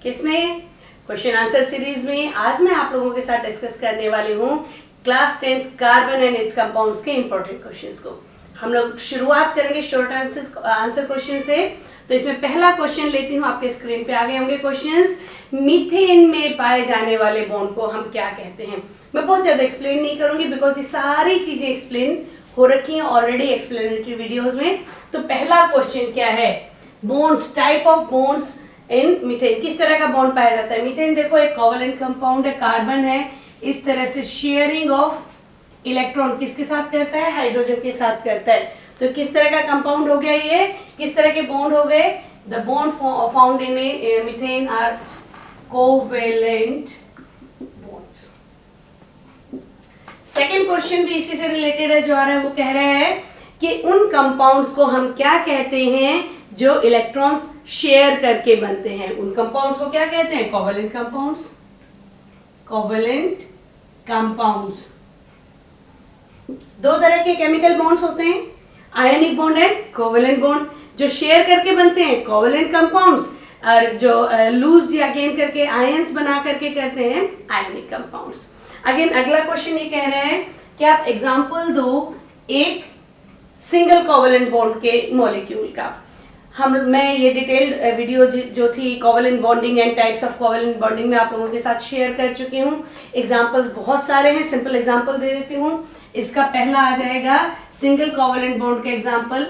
किसमें? Question answer series में। आज मैं आप लोगों के साथ डिस्कस करने वाली हूँ class 10th carbon and it's compounds के इंपॉर्टेंट क्वेश्चंस को। हम लोग शुरुआत करेंगे शॉर्ट आंसर क्वेश्चन से। तो इसमें पहला क्वेश्चन लेती हूँ, आपके स्क्रीन पे आगे होंगे क्वेश्चंस। मीथेन में पाए जाने वाले बॉन्ड को हम क्या कहते हैं? मैं बहुत ज़्यादा एक्सप्लेन नहीं करूँगी बिकॉज ये सारी चीज़ें एक्सप्लेन हो रखी हैं ऑलरेडी एक्सप्लेनेटरी वीडियोस में। तो पहला क्वेश्चन क्या है? Bonds, type of bonds in methane. किस तरह का बॉन्ड पाया जाता है? मीथेन देखो एक कोवेलेंट कंपाउंड है, कार्बन है, इस तरह से शेयरिंग ऑफ इलेक्ट्रॉन किसके साथ करता है? हाइड्रोजन के साथ करता है। तो किस तरह का कंपाउंड हो गया ये? किस तरह के बॉन्ड हो गए? The bond found in methane are covalent bonds. Second question भी इसी से रिलेटेड है, जो आ रहा है वो कह रहा है कि उन कंपाउंड्स को हम क्या कहते हैं जो इलेक्ट्रॉन्स शेयर करके बनते हैं? उन कंपाउंड्स को क्या कहते हैं? Covalent compounds. कोवेलेंट कंपाउंड्स दो तरह के केमिकल बॉन्ड्स होते हैं, ionic bond and covalent bond. जो शेयर करके बनते हैं कोवेलेंट कंपाउंड्स, और जो लूज या गेन करके आयंस बना करके करते हैं आयनिक कंपाउंड्स। अगेन अगला क्वेश्चन ये कह रहे हैं कि आप एग्जांपल दो एक सिंगल कोवेलेंट बॉन्ड के मॉलिक्यूल का। मैं ये डिटेल्ड वीडियो जो थी covalent bonding and types of covalent bonding में आप लोगों के साथ शेयर कर चुकी हूँ। एग्जांपल्स बहुत सारे हैं, सिंपल एग्जांपल दे देती हूँ। इसका पहला आ जाएगा सिंगल कोवेलेंट बॉन्ड के एग्जांपल,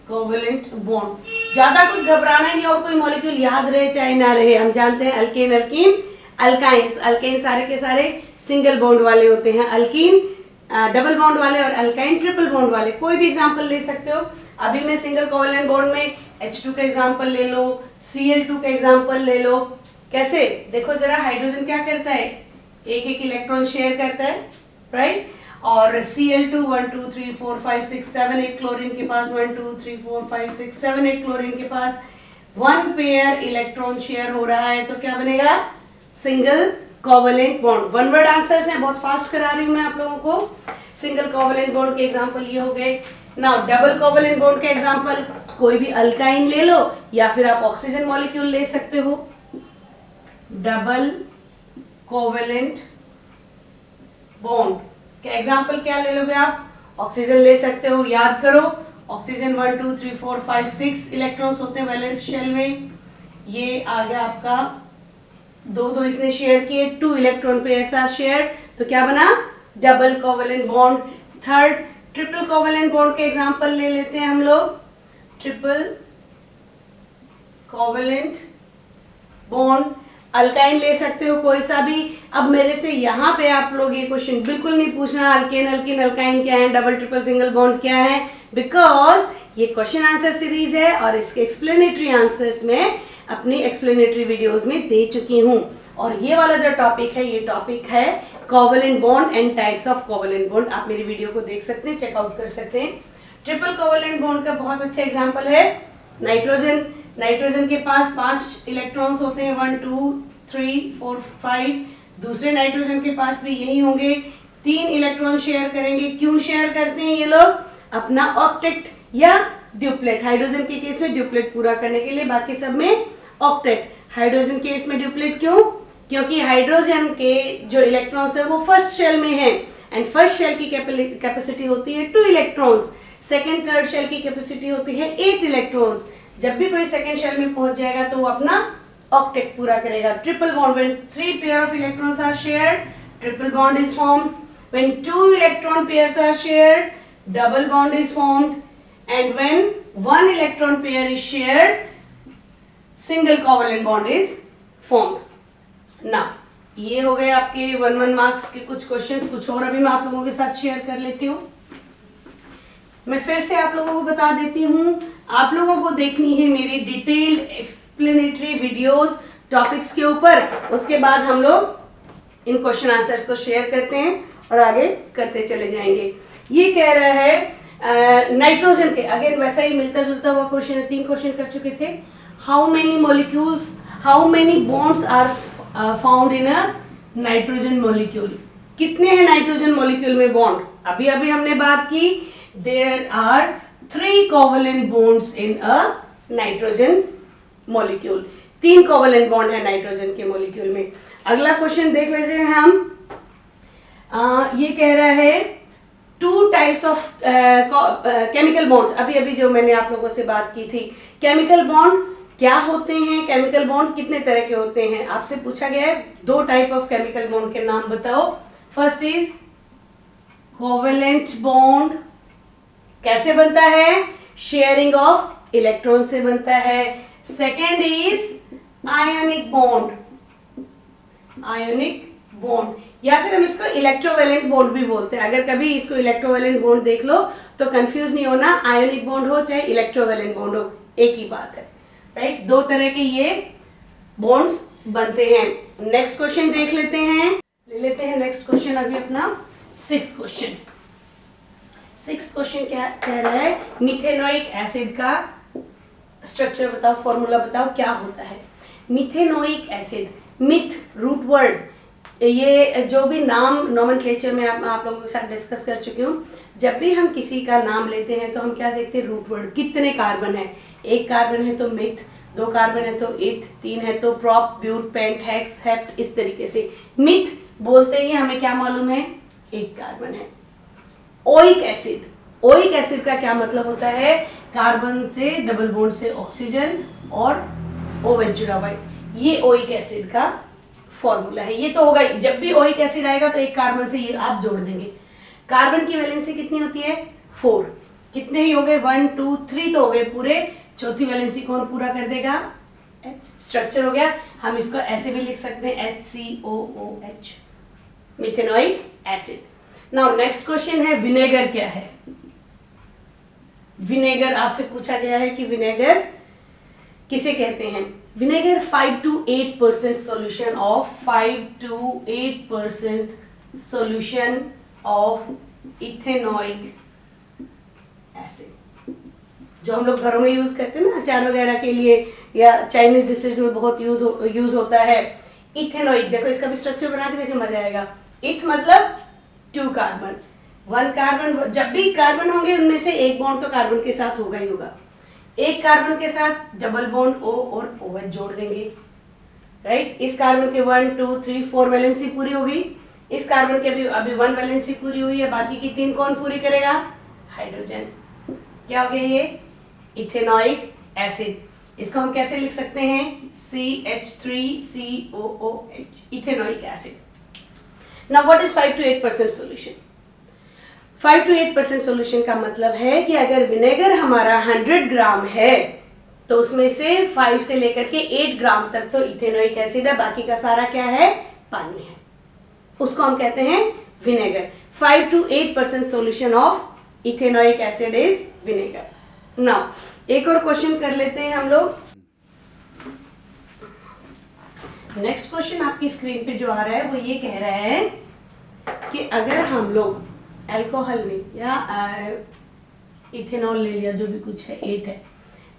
कोवेलेंट बॉन्ड। ज्यादा कुछ घबराना नहीं, और कोई मॉलिक्यूल याद रहे चाहे ना रहे। हम जानते हैं अल्केन, अल्कीन, अल्काइंस। अल्केन सारे के सारे सिंगल बॉन्ड वाले होते हैं, अल्कीन डबल बॉन्ड वाले, और अल्काइन ट्रिपल बॉन्ड वाले। कोई भी एग्जांपल ले सकते हो। अभी मैं सिंगल कोवेलेंट बॉन्ड में H2 का एग्जांपल ले लो, Cl2 का एग्जांपल ले लो। कैसे? देखो जरा, हाइड्रोजन क्या करता है? एक एक इलेक्ट्रॉन शेयर करता है, राइट? और Cl2 1 2 3 4 5 6 7 8 क्लोरीन के पास 1 2 3 4 5 6 7 8 क्लोरीन के पास 1 पेयर इलेक्ट्रॉन शेयर हो रहा है। तो क्या बनेगा? Single covalent bond. One word answers हैं, बहुत फास्ट करा रही हूँ मैं आप लोगों को। सिंगल कोवेलेंट बॉन्ड के एग्जांपल ये हो गए। नाउ डबल कोवेलेंट बॉन्ड के एग्जांपल कोई भी अल्काइन ले लो, या फिर आप ऑक्सीजन मॉलिक्यूल ले सकते हो। डबल कोवेलेंट बॉन्ड के एग्जांपल क्या ले लोगे आप? ऑक्सीजन ले सकते हो। याद करो, ऑक्सीजन 1 2 3 4 5 6 इलेक्ट्रॉन्स होते हैं वैलेंस शेल में। ये आ गया आपका दो इसने शेयर किए, 2 इलेक्ट्रॉन पेयर्स आर शेयर्ड। तो क्या बना? Double covalent bond. Third, triple covalent bond के एग्जांपल ले लेते हैं हम लोग। ट्रिपल कोवेलेंट बॉन्ड, अल्काइन ले सकते हो कोई सा भी। अब मेरे से यहाँ पे आप लोग ये क्वेश्चन बिल्कुल नहीं पूछना अल्केन, अल्कीन, अल्काइन क्या है, डबल ट्रिपल सिंगल बॉन्ड क्या है, बिकॉज ये क्वेश्चन आंसर सीरीज है और इसके एक्सप्लेनेटरी आंसर्स में अपनी एक्सप्लेनेटरी वीडियोस में दे चुकी हूँ। और ये वाला जो टॉपिक है, ये टॉपिक है covalent bond and types of covalent bond. आप मेरी वीडियो को देख सकते हैं, चेकआउट कर सकते हैं। ट्रिपल कोवेलेंट बॉन्ड का बहुत अच्छा एग्जांपल है नाइट्रोजन। नाइट्रोजन के पास 5 इलेक्ट्रॉन्स होते हैं, 1 2 3 4 5। दूसरे नाइट्रोजन के पास भी यही होंगे, 3 इलेक्ट्रॉन शेयर करेंगे। क्यों शेयर करते हैं ये लोग? अपना ऑक्टेट या ड्यूप्लेट। हाइड्रोजन के केस में ड्यूप्लेट पूरा करने के लिए, बाकी सब में ऑक्टेट। हाइड्रोजन केस में ड्यूप्लेट क्यों? क्योंकि हाइड्रोजन के जो इलेक्ट्रॉन्स है वो फर्स्ट शेल में है, एंड फर्स्ट शेल की कैपेसिटी होती है 2 इलेक्ट्रॉन्स। सेकेंड थर्ड शेल की कैपेसिटी होती है 8 इलेक्ट्रॉन्स। जब भी कोई सेकेंड शेल में पहुंच जाएगा तो वो अपना ऑक्टेट पूरा करेगा। Triple bond, when 3 pair of electrons are shared, triple bond is formed. When 2 electron pairs are shared, double bond is formed. And when 1 electron pair is shared, single covalent bond is formed. ना ये हो गए आपके 1 marks के कुछ questions. कुछ और अभी मैं आप लोगों के साथ शेयर कर लेती हूँ। मैं फिर से आप लोगों को बता देती हूँ, आप लोगों को देखनी है मेरी डिटेल्ड एक्सप्लेनेटरी वीडियोस टॉपिक्स के ऊपर। उसके बाद हम लोग इन क्वेश्चन आंसर्स को शेयर करते हैं और आगे करते चले जाएंगे। ये कह रहा है नाइट्रोजन के, अगेन वैसा ही मिलता जुलता हुआ क्वेश्चन है, 3 क्वेश्चन कर चुके थे। How many molecules, how many bonds are found in a nitrogen molecule? कितने हैं नाइट्रोजन मॉलिक्यूल में बॉन्ड? अभी अभी हमने बात की, there are 3 covalent bonds in a nitrogen molecule. 3 covalent bond है नाइट्रोजन के मॉलिक्यूल में। अगला क्वेश्चन देख लेते हैं हम। ये कह रहा है 2 टाइप्स ऑफ केमिकल बॉन्ड्स। अभी जो मैंने आप लोगों से बात की थी, केमिकल बॉन्ड क्या होते हैं, केमिकल बॉन्ड कितने तरह के होते हैं, आपसे पूछा गया है 2 टाइप ऑफ केमिकल बॉन्ड के नाम बताओ। फर्स्ट इज कोवेलेंट बॉन्ड, कैसे बनता है, शेयरिंग ऑफ इलेक्ट्रॉन से बनता है। Second is ionic bond, ionic bond, या फिर हम इसको इलेक्ट्रोवैलेंट बॉन्ड भी बोलते हैं। अगर कभी इसको इलेक्ट्रोवैलेंट बॉन्ड देख लो तो कंफ्यूज नहीं होना, आयोनिक बॉन्ड हो चाहे इलेक्ट्रोवैलेंट बॉन्ड हो, एक ही बात है, राइट। 2 तरह के ये बॉन्ड्स बनते हैं। नेक्स्ट क्वेश्चन देख लेते हैं, ले लेते हैं नेक्स्ट क्वेश्चन अभी अपना 6th क्वेश्चन। 6th क्वेश्चन क्या कह रहा है, मिथेनोइक एसिड का स्ट्रक्चर बताओ, फॉर्मूला बताओ क्या होता है। Methanoic acid, meth root word, ये जो भी नाम नॉमेनक्लेचर में आप लोगों के साथ डिस्कस कर चुकी हूँ। जब भी हम किसी का नाम लेते हैं तो हम क्या देखते हैं, रूट वर्ड, कितने कार्बन है। 1 कार्बन है तो मिथ, 2 कार्बन है तो इथ, 3 है तो prop, but, pent, hex, hept, इस तरीके से। मिथ बोलते ही हमें क्या मालूम है, 1 कार्बन है। ओइक एसिड, ओइक एसिड का क्या मतलब होता है, कार्बन से डबल बॉन्ड से ऑक्सीजन और OH जुड़ा हुआ है, ये ओइक एसिड का फॉर्मूला है। ये तो होगा, जब भी ओइक एसिड आएगा तो 1 कार्बन से ये आप जोड़ देंगे। कार्बन की वैलेंसी कितनी होती है, 4। कितने ही हो गए, 1 2 3 तो हो गए पूरे, चौथी वैलेंसी कौन पूरा कर देगा, H। स्ट्रक्चर हो गया। हम इसको ऐसे भी लिख सकते हैं HCOOH, methanoic acid. Now next question है, विनेगर क्या है। विनेगर आपसे पूछा गया है कि विनेगर किसे कहते हैं। Vinegar 5 to 8% solution of 5 to 8% solution of ethanoic acid, जो हम लोग घरों में यूज करते हैं ना अचार वगैरह के लिए, या चाइनीज डिशेज में बहुत यूज होता है। इथेनोइक, देखो इसका भी स्ट्रक्चर बना के देखिए, मजा आएगा। इथ मतलब 2 कार्बन, 1 कार्बन, जब भी कार्बन होंगे उनमें से 1 बॉन्ड तो कार्बन के साथ होगा ही होगा। 1 कार्बन के साथ डबल बॉन्ड O और OH जोड़ देंगे, राइट। इस कार्बन के 1 2 3 4 वैलेंसी पूरी हो गई। इस कार्बन के भी अभी 1 वैलेंसी पूरी हुई है, बाकी की 3 कौन पूरी करेगा, हाइड्रोजन। क्या हो गया ये, इथेनोइक एसिड। इसको हम कैसे लिख सकते हैं, CH3COOH, ethanoic acid. Now what is 5 to 8% solution. 5 to 8% solution का मतलब है कि अगर विनेगर हमारा 100 ग्राम है तो उसमें से 5 से लेकर के 8 ग्राम तक तो इथेनोइक एसिड है, बाकी का सारा क्या है, पानी है। उसको हम कहते हैं vinegar. 5 to 8% solution of ethanoic acid is vinegar. Now एक और क्वेश्चन कर लेते हैं हम लोग। नेक्स्ट क्वेश्चन आपकी स्क्रीन पे जो आ रहा है वो ये कह रहा है कि अगर हम लोग अल्कोहल में, या इथेनॉल ले लिया, जो भी कुछ है 8 है,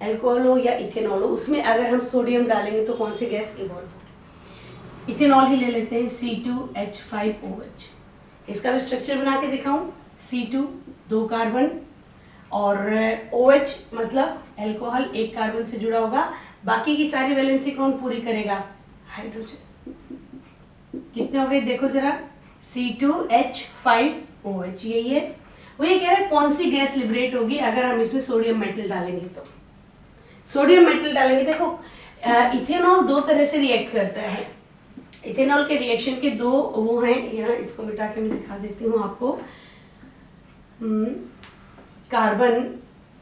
अल्कोहल हो या इथेनॉल हो, उसमें अगर हम सोडियम डालेंगे तो कौन सी गैस इवॉल्व होगी। इथेनॉल ही ले लेते हैं, C2H5OH। इसका भी स्ट्रक्चर बना के दिखाऊं, C2 2 कार्बन और OH मतलब अल्कोहल 1 कार्बन से जुड़ा होगा, बाकी की सारी वैलेंसी कौन पूरी करेगा, हाइड्रोजन। कितने हो गए देखो जरा, C2H5OH, यही है। वो ये कह रहा है कौन सी गैस लिबरेट होगी अगर हम इसमें सोडियम मेटल डालेंगे तो। सोडियम मेटल डालेंगे, देखो इथेनॉल 2 तरह से रिएक्ट करता है। इथेनॉल के रिएक्शन के 2 वो हैं, यहाँ इसको मिटा के मैं दिखा देती हूँ आपको। कार्बन,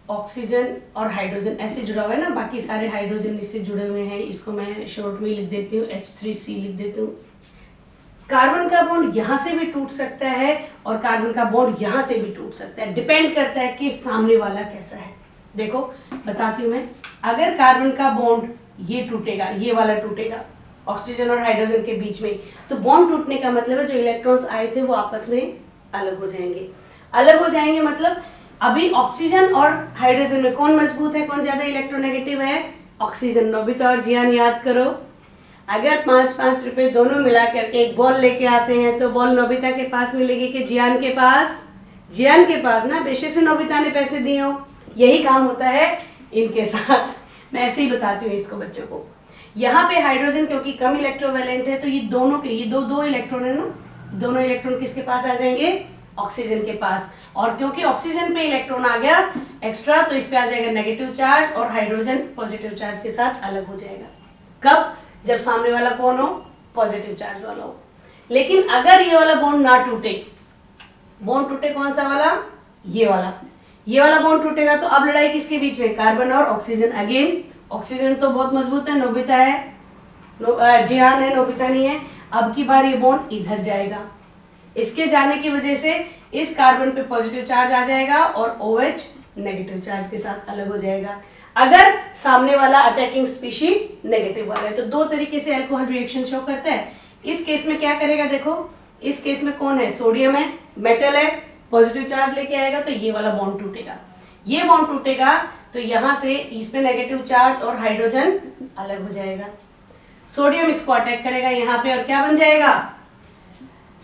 ऑक्सीजन और हाइड्रोजन ऐसे जुड़ा हुआ है ना, बाकी सारे हाइड्रोजन इससे जुड़े हुए हैं। इसको मैं शॉर्ट में लिख देती हूँ, H3C लिख देती हूँ। कार्बन का बॉन्ड यहाँ से भी टूट सकता है और कार्बन का बॉन्ड यहाँ से भी टूट सकता है, डिपेंड करता है कि सामने वाला कैसा है। देखो बताती हूँ मैं, अगर कार्बन का बॉन्ड ये टूटेगा, ये वाला टूटेगा ऑक्सीजन और हाइड्रोजन के बीच में, तो बॉन्ड टूटने का मतलब है जो इलेक्ट्रॉन्स आए थे वो आपस में अलग हो जाएंगे। अलग हो जाएंगे मतलब अभी ऑक्सीजन और हाइड्रोजन में कौन मजबूत है, कौन ज्यादा इलेक्ट्रोनेगेटिव है, ऑक्सीजन। नोबिता और जियान याद करो, अगर 5-5 रुपए दोनों मिला करके एक बॉल लेके आते हैं तो बॉल नोबिता के पास मिलेगी कि जियान के पास, जियान के पास ना, बेशक से नोबिता ने पैसे दिए हो। यही काम होता है इनके साथ, मैं ऐसे ही बताती हूँ इसको बच्चों को। यहाँ पे हाइड्रोजन क्योंकि कम इलेक्ट्रोवैलेंट है, तो ये दोनों के, ये दो इलेक्ट्रॉन है ना, दोनों इलेक्ट्रॉन किसके पास आ जाएंगे, ऑक्सीजन के पास। और क्योंकि ऑक्सीजन पे इलेक्ट्रॉन आ गया एक्स्ट्रा, तो इस पे आ जाएगा नेगेटिव चार्ज और हाइड्रोजन पॉजिटिव चार्ज के साथ अलग हो जाएगा। कब, जब सामने वाला कौन हो, पॉजिटिव चार्ज वाला हो। लेकिन अगर ये वाला बॉन्ड ना टूटे, बॉन्ड टूटे कौन सा वाला, ये वाला बॉन्ड टूटेगा, तो अब लड़ाई किसके बीच में, कार्बन और ऑक्सीजन। अगेन ऑक्सीजन तो बहुत मजबूत है, नोबिता है, जियान है, नोबिता नहीं है। अब की बार ये बॉन्ड इधर जाएगा, इसके जाने की वजह से इस कार्बन पे पॉजिटिव चार्ज आ जाएगा और OH नेगेटिव चार्ज के साथ अलग हो जाएगा। अगर सामने वाला अटैकिंग स्पीशी नेगेटिव वाला है, तो दो तरीके से अल्कोहल रिएक्शन शो करता है। इस केस में क्या करेगा, देखो इस केस में कौन है, सोडियम है, मेटल है, पॉजिटिव चार्ज लेके आएगा, तो ये वाला बॉन्ड टूटेगा। ये बॉन्ड टूटेगा तो यहाँ से इस पे नेगेटिव चार्ज और हाइड्रोजन अलग हो जाएगा। सोडियम इसको अटैक करेगा यहाँ पे और क्या बन जाएगा,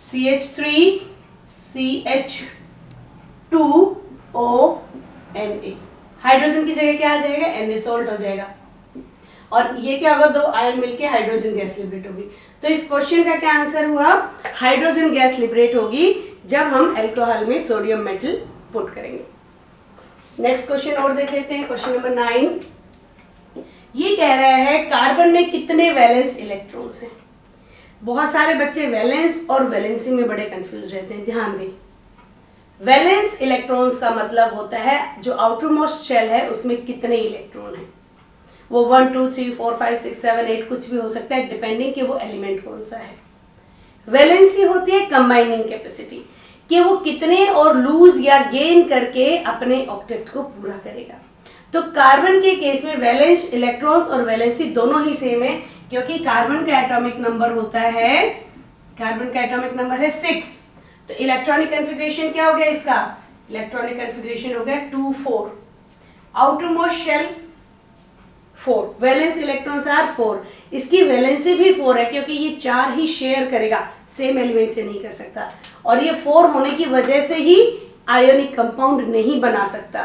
CH3 CH2ONA। हाइड्रोजन की जगह क्या आ जाएगा, Na सॉल्ट हो जाएगा। और ये क्या होगा, दो आयन मिलके हाइड्रोजन गैस लिबरेट होगी। तो इस क्वेश्चन का क्या आंसर हुआ, हाइड्रोजन गैस लिबरेट होगी जब हम अल्कोहल में सोडियम मेटल पुट करेंगे। नेक्स्ट क्वेश्चन और देख लेते हैं, क्वेश्चन नंबर 9। ये कह रहा है कार्बन में कितने वैलेंस इलेक्ट्रॉन्स हैं। बहुत सारे बच्चे वैलेंस और वैलेंसी में बड़े कंफ्यूज रहते हैं, ध्यान दें। वैलेंस इलेक्ट्रॉन्स का मतलब होता है जो आउटर मोस्ट शेल है उसमें कितने इलेक्ट्रॉन हैं। वो 1 2 3 4 5 6 7 8 कुछ भी हो सकता है, डिपेंडिंग कि वो एलिमेंट कौन सा है। वैलेंसी होती है कंबाइनिंग कैपेसिटी, कि वो कितने और लूज या गेन करके अपने ऑक्टेट को पूरा करेगा। तो कार्बन के केस में वैलेंस इलेक्ट्रॉन्स और वैलेंसी दोनों ही सेम है, क्योंकि कार्बन का एटॉमिक नंबर होता है, कार्बन का एटॉमिक नंबर है 6। तो इलेक्ट्रॉनिक कॉन्फ़िगरेशन क्या हो गया इसका, इलेक्ट्रॉनिक कॉन्फ़िगरेशन हो गया 2 4। Outer most shell 4, valence electrons are 4। इसकी वैलेंसी भी 4 है क्योंकि ये 4 ही शेयर करेगा, सेम एलिमेंट से नहीं कर सकता। और ये 4 होने की वजह से ही आयोनिक कंपाउंड नहीं बना सकता।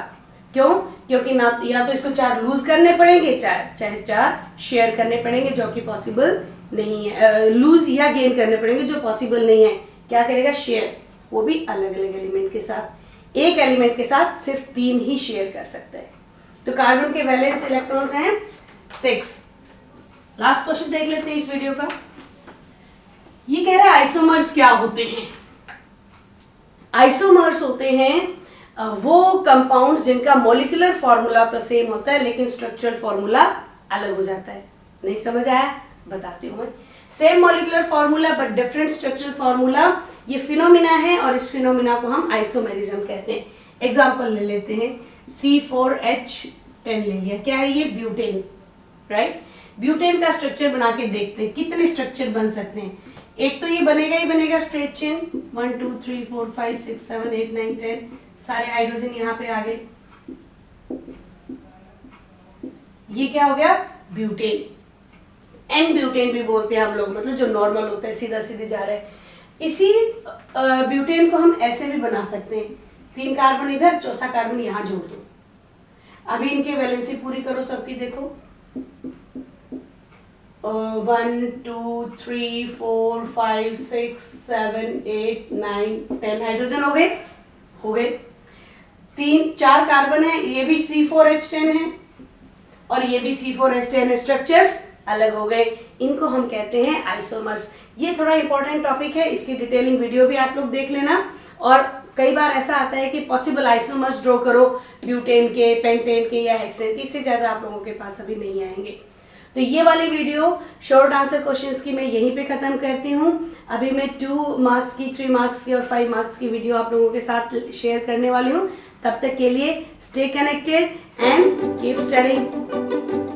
क्यों, क्योंकि ना या तो इसको 4 लूज करने पड़ेंगे, चाहे 4 शेयर करने पड़ेंगे, जो कि पॉसिबल नहीं है। लूज या गेन करने पड़ेंगे, जो पॉसिबल नहीं है। क्या करेगा, शेयर, वो भी अलग अलग एलिमेंट के साथ। एक एलिमेंट के साथ सिर्फ 3 ही शेयर कर सकता है। तो कार्बन के वैलेंस इलेक्ट्रॉन्स हैं 6। लास्ट क्वेश्चन देख लेते हैं इस वीडियो का। ये कह रहा है आइसोमर्स क्या होते हैं। आइसोमर्स होते हैं वो कंपाउंड्स जिनका मॉलिक्यूलर फॉर्मूला तो सेम होता है लेकिन स्ट्रक्चरल फॉर्मूला अलग हो जाता है। नहीं समझ आया, बताती हूँ मैं। Same molecular formula but different structural formula, ये फिनोमिना है और इस फिनोमिना को हम आइसोमेरिज्म कहते हैं। एग्जांपल ले लेते हैं, C4H10 ले लिया, क्या है ये, ब्यूटेन, राइट। ब्यूटेन का स्ट्रक्चर बना के देखते हैं कितने स्ट्रक्चर बन सकते हैं। एक तो ये बनेगा ही बनेगा स्ट्रेट चेन, 1 2 3 4 5 6 7 8 9 10, सारे हाइड्रोजन यहाँ पे आ गए। ये क्या हो गया, ब्यूटेन। एन ब्यूटेन भी बोलते हैं हम लोग, मतलब जो नॉर्मल होता है, सीधा सीधे जा रहा है। इसी ब्यूटेन को हम ऐसे भी बना सकते हैं, 3 कार्बन इधर, चौथा कार्बन यहाँ जोड़ दो। अभी इनके वैलेंसी पूरी करो सबकी, देखो 1 2 3 4 5 6 7 8 9 10 हाइड्रोजन हो गए। 4 कार्बन है, ये भी C4H10 है और ये भी C4H10 है, स्ट्रक्चर्स अलग हो गए। इनको हम कहते हैं आइसोमर्स। ये थोड़ा इंपॉर्टेंट टॉपिक है, इसकी डिटेलिंग वीडियो भी आप लोग देख लेना। और कई बार ऐसा आता है कि पॉसिबल आइसोमर्स ड्रॉ करो ब्यूटेन के, पेंटेन के या हेक्सेन के, इससे ज़्यादा आप लोगों के पास अभी नहीं आएंगे। तो ये वाली वीडियो शॉर्ट आंसर क्वेश्चंस की मैं यहीं पे ख़त्म करती हूँ। अभी मैं 2 मार्क्स की, 3 मार्क्स की और 5 मार्क्स की वीडियो आप लोगों के साथ शेयर करने वाली हूँ। तब तक के लिए stay connected and keep studying.